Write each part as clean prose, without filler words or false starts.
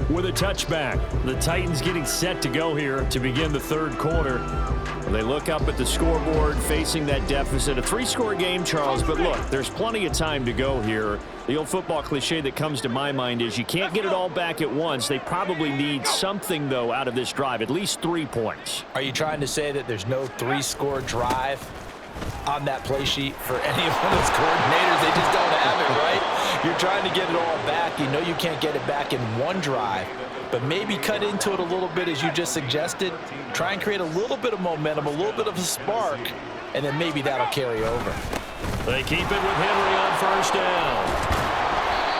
with a touchback. The Titans getting set to go here to begin the third quarter. They look up at the scoreboard facing that deficit. A three-score game, Charles, but look, there's plenty of time to go here. The old football cliche that comes to my mind is you can't get it all back at once. They probably need something, though, out of this drive, at least 3 points. Are you trying to say that there's no three-score drive on that play sheet for any of those coordinators? They just don't have it, right? You're trying to get it all back. You know you can't get it back in one drive, but maybe cut into it a little bit as you just suggested. Try and create a little bit of momentum, a little bit of a spark, and then maybe that'll carry over. They keep it with Henry on first down.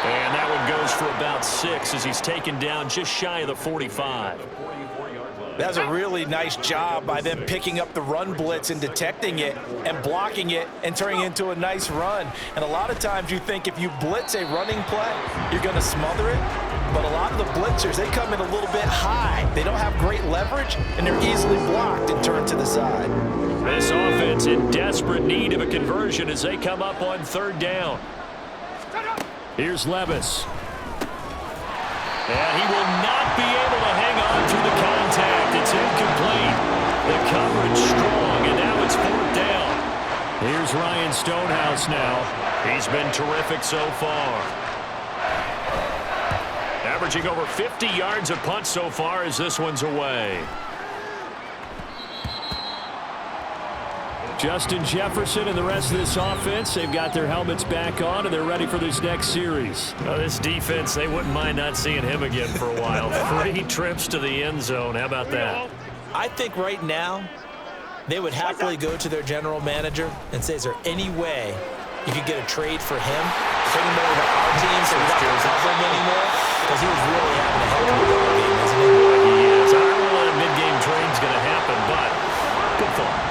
And that one goes for about 6 as he's taken down just shy of the 45. That's a really nice job by them picking up the run blitz and detecting it and blocking it and turning it into a nice run. And a lot of times you think if you blitz a running play, you're going to smother it. But a lot of the blitzers, they come in a little bit high. They don't have great leverage, and they're easily blocked and turned to the side. This offense in desperate need of a conversion as they come up on third down. Here's Levis. And he will not be able to hang on through the contact. It's incomplete. The coverage strong, and now it's fourth down. Here's Ryan Stonehouse now. He's been terrific so far. Averaging over 50 yards a punt so far as this one's away. Justin Jefferson and the rest of this offense, they've got their helmets back on, and they're ready for this next series. This defense, they wouldn't mind not seeing him again for a while. 3 trips to the end zone. How about that? I think right now they would happily go to their general manager and say, is there any way you could get a trade for him? Bring him over to our team so we don't have to cover him anymore? Because he was really having a heck of a ball game, isn't he? He is. I don't know when a mid-game trade's going to happen, but good thought.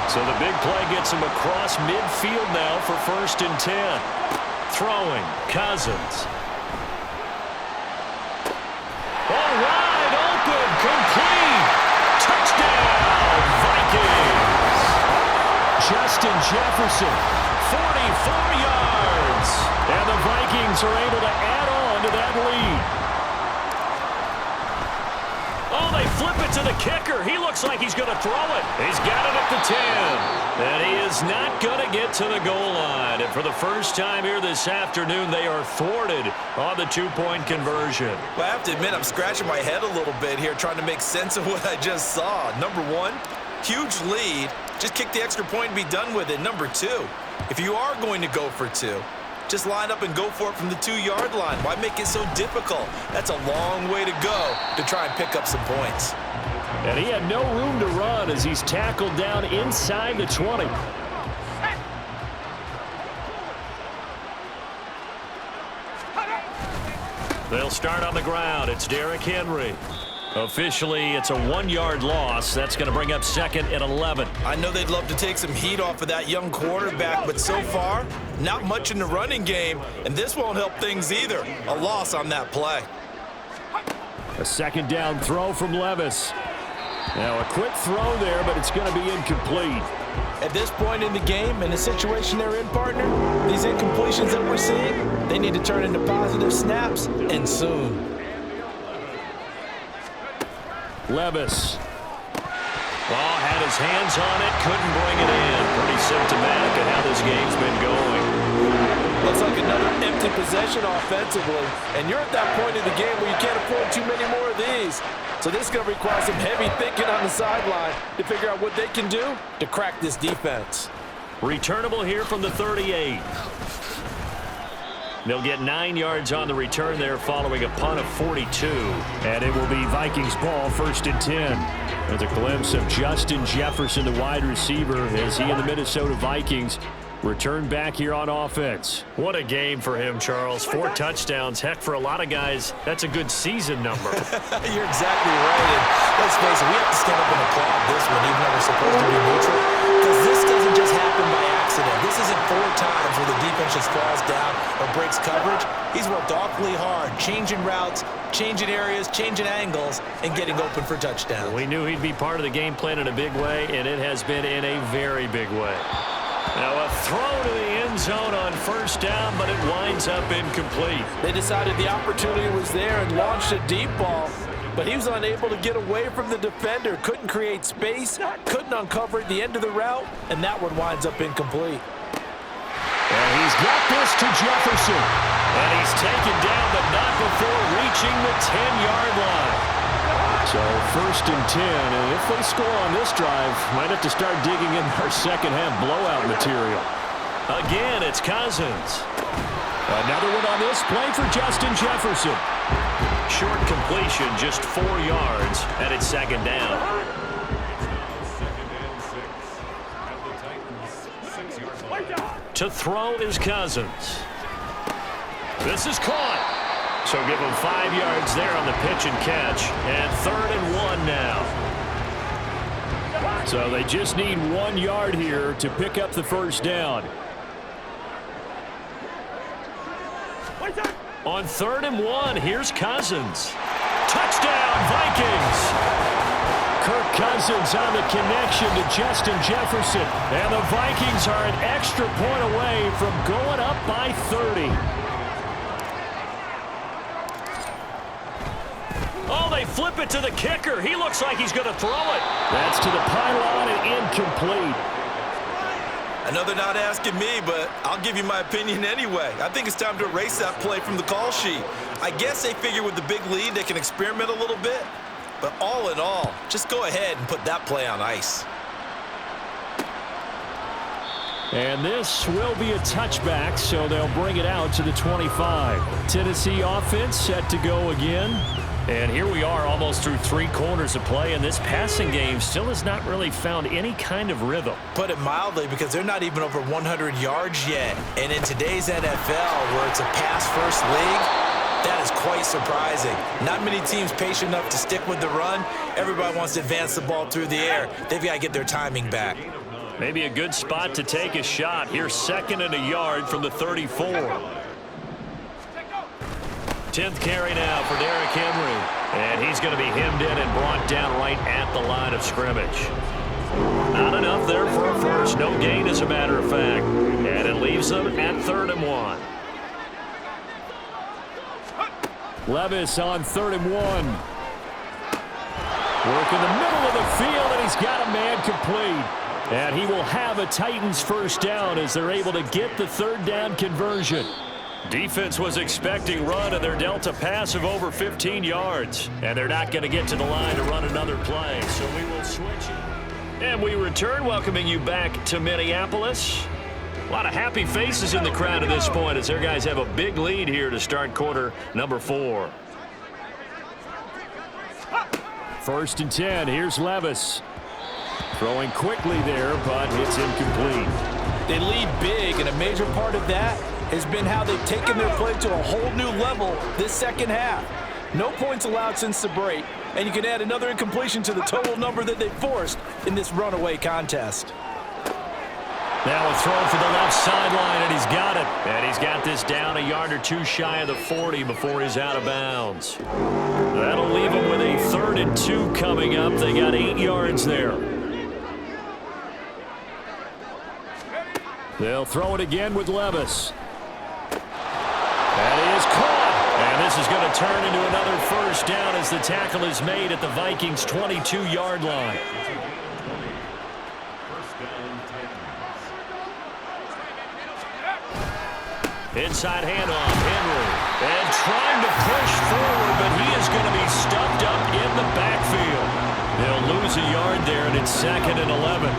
So the big play gets him across midfield now for 1st and 10. Throwing, Cousins. All right, open, complete. Touchdown, Vikings. Justin Jefferson, 44 yards. And the Vikings are able to add on to that lead. Oh, they flip it to the kicker. He looks like he's going to throw it. He's got it at the 10. And he is not going to get to the goal line. And for the first time here this afternoon, they are thwarted on the 2-point conversion. Well, I have to admit, I'm scratching my head a little bit here trying to make sense of what I just saw. Number one, huge lead. Just kick the extra point and be done with it. Number two, if you are going to go for 2, just line up and go for it from the 2-yard line. Why make it so difficult? That's a long way to go to try and pick up some points. And he had no room to run as he's tackled down inside the 20. They'll start on the ground. It's Derrick Henry. Officially, it's a 1-yard loss. That's going to bring up 2nd and 11. I know they'd love to take some heat off of that young quarterback, but so far, not much in the running game, and this won't help things either. A loss on that play. A 2nd down throw from Levis. Now a quick throw there, but it's going to be incomplete. At this point in the game, in the situation they're in, partner, these incompletions that we're seeing, they need to turn into positive snaps, and soon. Levis. Well, had his hands on it, couldn't bring it in. Pretty symptomatic of how this game's been going. Looks like another empty possession offensively, and you're at that point in the game where you can't afford too many more of these. So this is going to require some heavy thinking on the sideline to figure out what they can do to crack this defense. Returnable here from the 38. They'll get 9 yards on the return there following a punt of 42. And it will be Vikings ball, 1st and 10. With a glimpse of Justin Jefferson, the wide receiver, as he and the Minnesota Vikings return back here on offense. What a game for him, Charles. 4 touchdowns. Heck, for a lot of guys, that's a good season number. You're exactly right. And let's face it, we have to stand up and applaud this one, even though we're supposed to be neutral. Because this doesn't just happen by accident. This isn't 4 times where the defense just falls down or breaks coverage. He's worked awfully hard, changing routes, changing areas, changing angles, and getting open for touchdowns. We knew he'd be part of the game plan in a big way, and it has been in a very big way. Now a throw to the end end zone on first down, but it winds up incomplete. They decided the opportunity was there and launched a deep ball, but he was unable to get away from the defender, couldn't create space, couldn't uncover at the end of the route, and that one winds up incomplete. And he's got this to Jefferson. And he's taken down, but not before reaching the 10-yard line. So first and 10, and if they score on this drive, might have to start digging in our second-half blowout material. Again, it's Cousins. Another one on this play for Justin Jefferson. Short completion, just 4 yards, and it's second down. To throw is Cousins. This is caught. So give him 5 yards there on the pitch and catch. And 3rd and 1 now. So they just need 1 yard here to pick up the first down. On 3rd and 1, here's Cousins. Touchdown, Vikings! Kirk Cousins on the connection to Justin Jefferson. And the Vikings are an extra point away from going up by 30. Oh, they flip it to the kicker. He looks like he's going to throw it. That's to the pylon and incomplete. I know they're not asking me, but I'll give you my opinion anyway. I think it's time to erase that play from the call sheet. I guess they figure with the big lead they can experiment a little bit. But all in all, just go ahead and put that play on ice. And this will be a touchback, so they'll bring it out to the 25. Tennessee offense set to go again. And here we are almost through 3 quarters of play, and this passing game still has not really found any kind of rhythm. Put it mildly, because they're not even over 100 yards yet. And in today's NFL, where it's a pass-first league, that is quite surprising. Not many teams patient enough to stick with the run. Everybody wants to advance the ball through the air. They've got to get their timing back. Maybe a good spot to take a shot. Here's 2nd and a yard from the 34. 10th carry now for Derrick Henry. And he's going to be hemmed in and brought down right at the line of scrimmage. Not enough there for a first. No gain, as a matter of fact. And it leaves them at 3rd and 1. Levis on 3rd and 1. Work in the middle of the field, and he's got a man complete. And he will have a Titans first down as they're able to get the 3rd down conversion. Defense was expecting run, and they're dealt a pass of over 15 yards. And they're not going to get to the line to run another play, so we will switch it. And we return, welcoming you back to Minneapolis. A lot of happy faces in the crowd at this point as their guys have a big lead here to start quarter number 4. 1st and 10. Here's Levis. Throwing quickly there, but it's incomplete. They lead big, and a major part of that has been how they've taken their play to a whole new level this second half. No points allowed since the break, and you can add another incompletion to the total number that they forced in this runaway contest. Now a throw for the left sideline, and he's got it. And he's got this down a yard or 2 shy of the 40 before he's out of bounds. That'll leave him with a 3rd and 2 coming up. They got 8 yards there. They'll throw it again with Levis. That is caught. And this is going to turn into another first down as the tackle is made at the Vikings' 22-yard line. Inside handoff, Henry. And trying to push forward, but he is going to be stuffed up in the backfield. They'll lose a yard there, and it's 2nd and 11.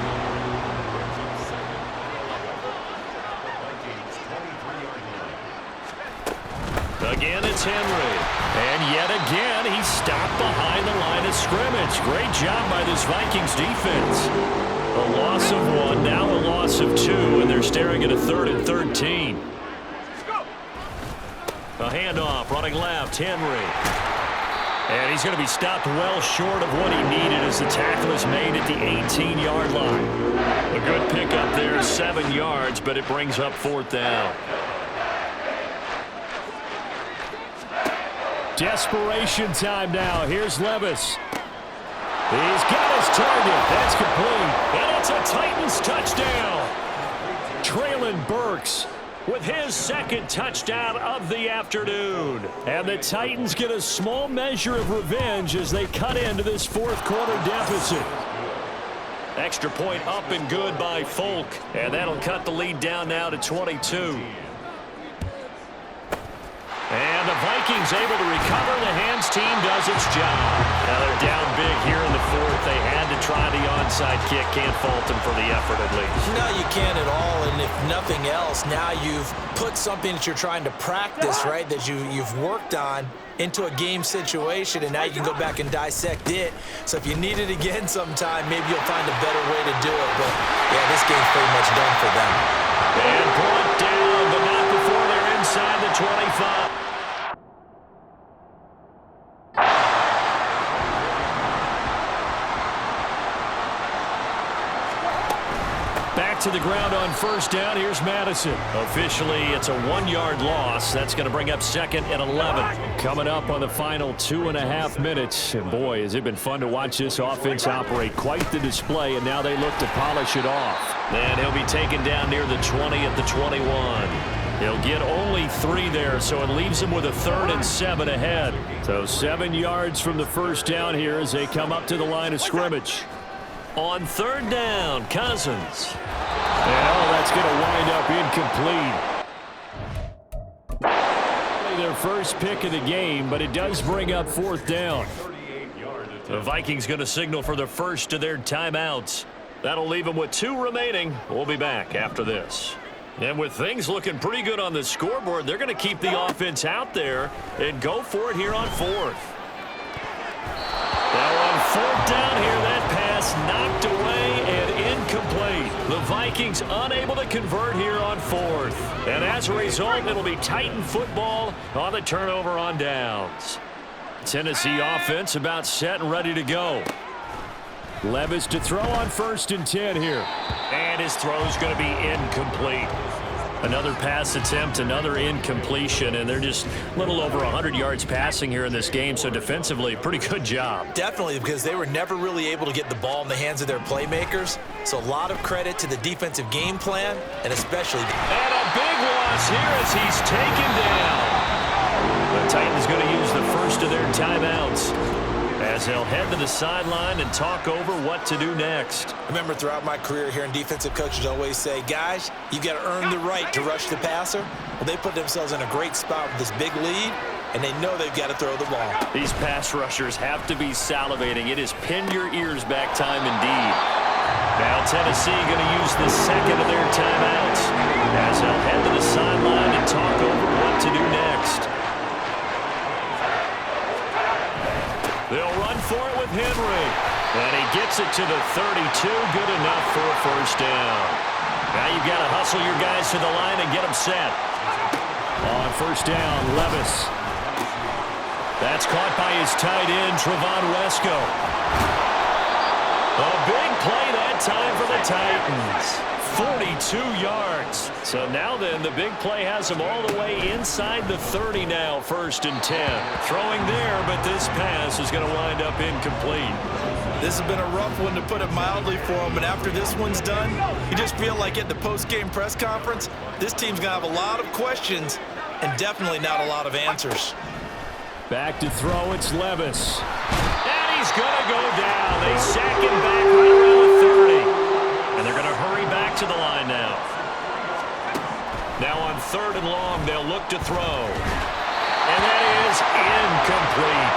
Again, it's Henry. And yet again, he's stopped behind the line of scrimmage. Great job by this Vikings defense. A loss of 1, now a loss of 2, and they're staring at a 3rd and 13. A handoff, running left, Henry. And he's going to be stopped well short of what he needed as the tackle is made at the 18-yard line. A good pickup there, 7 yards, but it brings up 4th down. Desperation time now. Here's Levis. He's got his target. That's complete. And it's a Titans touchdown. Traylon Burks with his second touchdown of the afternoon. And the Titans get a small measure of revenge as they cut into this fourth quarter deficit. Extra point up and good by Folk. And that'll cut the lead down now to 22. And the Vikings able to recover. The hands team does its job. Now they're down big here in the fourth. They had to try the onside kick. Can't fault them for the effort at least. No, you can't at all. And if nothing else, now you've put something that you're trying to practice, right, that you've worked on into a game situation, and now you can go back and dissect it. So if you need it again sometime, maybe you'll find a better way to do it. But, yeah, this game's pretty much done for them. And brought down, but not before they're inside the 25. Back to the ground on first down. Here's Madison. Officially, it's a 1-yard loss. That's going to bring up second and 11. Coming up on the final 2.5 minutes. And boy, has it been fun to watch this offense operate. Quite the display, and now they look to polish it off. And he'll be taken down near the 20 at the 21. He'll get only 3 there, so it leaves him with a 3rd and 7 ahead. So 7 yards from the first down here as they come up to the line of scrimmage. On third down, Cousins. Well, that's going to wind up incomplete. Their first pick of the game, but it does bring up fourth down. The Vikings going to signal for the first of their timeouts. That'll leave them with 2 remaining. We'll be back after this. And with things looking pretty good on the scoreboard, they're going to keep the offense out there and go for it here on fourth. Now on fourth down here, that pass knocked away and incomplete. The Vikings unable to convert here on fourth. And as a result, it'll be Titan football on the turnover on downs. Tennessee offense about set and ready to go. Levis to throw on 1st and 10 here. And his throw's going to be incomplete. Another pass attempt, another incompletion, and they're just a little over 100 yards passing here in this game, so defensively, pretty good job. Definitely, because they were never really able to get the ball in the hands of their playmakers. So a lot of credit to the defensive game plan, and especially... And a big loss here as he's taken down. The Titans going to use the first of their timeouts as they'll head to the sideline and talk over what to do next. I remember throughout my career hearing defensive coaches always say, guys, you got to earn the right to rush the passer. Well, they put themselves in a great spot with this big lead, and they know they've got to throw the ball. These pass rushers have to be salivating. It is pin your ears back time indeed. Now Tennessee going to use the second of their timeouts as they'll head to the sideline and talk over what to do next. They'll run for it with Henry. And he gets it to the 32. Good enough for a first down. Now you've got to hustle your guys to the line and get them set. On first down, Levis. That's caught by his tight end, Trevon Wesco. A big play that time for the Titans. 42 yards. So now then, the big play has him all the way inside the 30 now, 1st and 10. Throwing there, but this pass is going to wind up incomplete. This has been a rough one, to put it mildly, for him. And after this one's done, you just feel like at the post-game press conference, this team's going to have a lot of questions and definitely not a lot of answers. Back to throw, it's Levis. And he's going to go down. They sack him back right around the 30. And they're going to hurry back to the line now. Now on 3rd and long, they'll look to throw. And that is incomplete.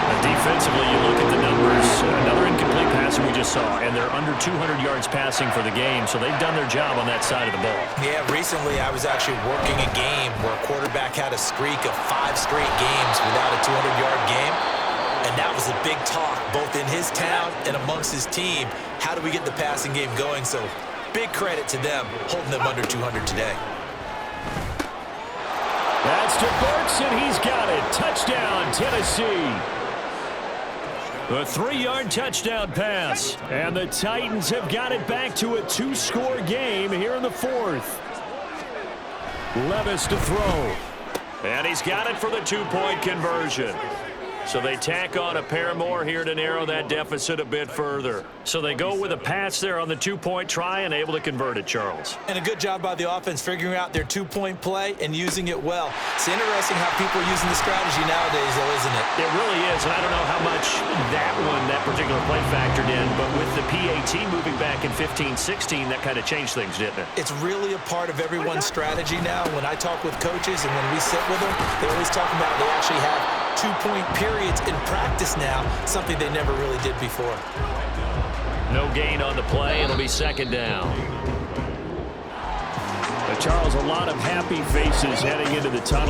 And defensively, you look at the numbers. Another incomplete pass we just saw, and they're under 200 yards passing for the game, so they've done their job on that side of the ball. Yeah, recently I was actually working a game where a quarterback had a streak of 5 straight games without a 200-yard game. And that was a big talk, both in his town and amongst his team. How do we get the passing game going? So big credit to them, holding them under 200 today. That's to Burks, and he's got it. Touchdown, Tennessee. A 3-yard touchdown pass. And the Titans have got it back to a 2-score game here in the 4th. Levis to throw. And he's got it for the 2-point conversion. So they tack on a pair more here to narrow that deficit a bit further. So they go with a pass there on the two-point try and able to convert it, Charles. And a good job by the offense figuring out their two-point play and using it well. It's interesting how people are using the strategy nowadays, though, isn't it? It really is, and I don't know how much that particular play factored in, but with the PAT moving back in 15-16, that kind of changed things, didn't it? It's really a part of everyone's strategy now. When I talk with coaches and when we sit with them, they always talk about they actually have two-point periods in practice now, something they never really did before. No gain on the play. It'll be second down. Charles, a lot of happy faces heading into the tunnel.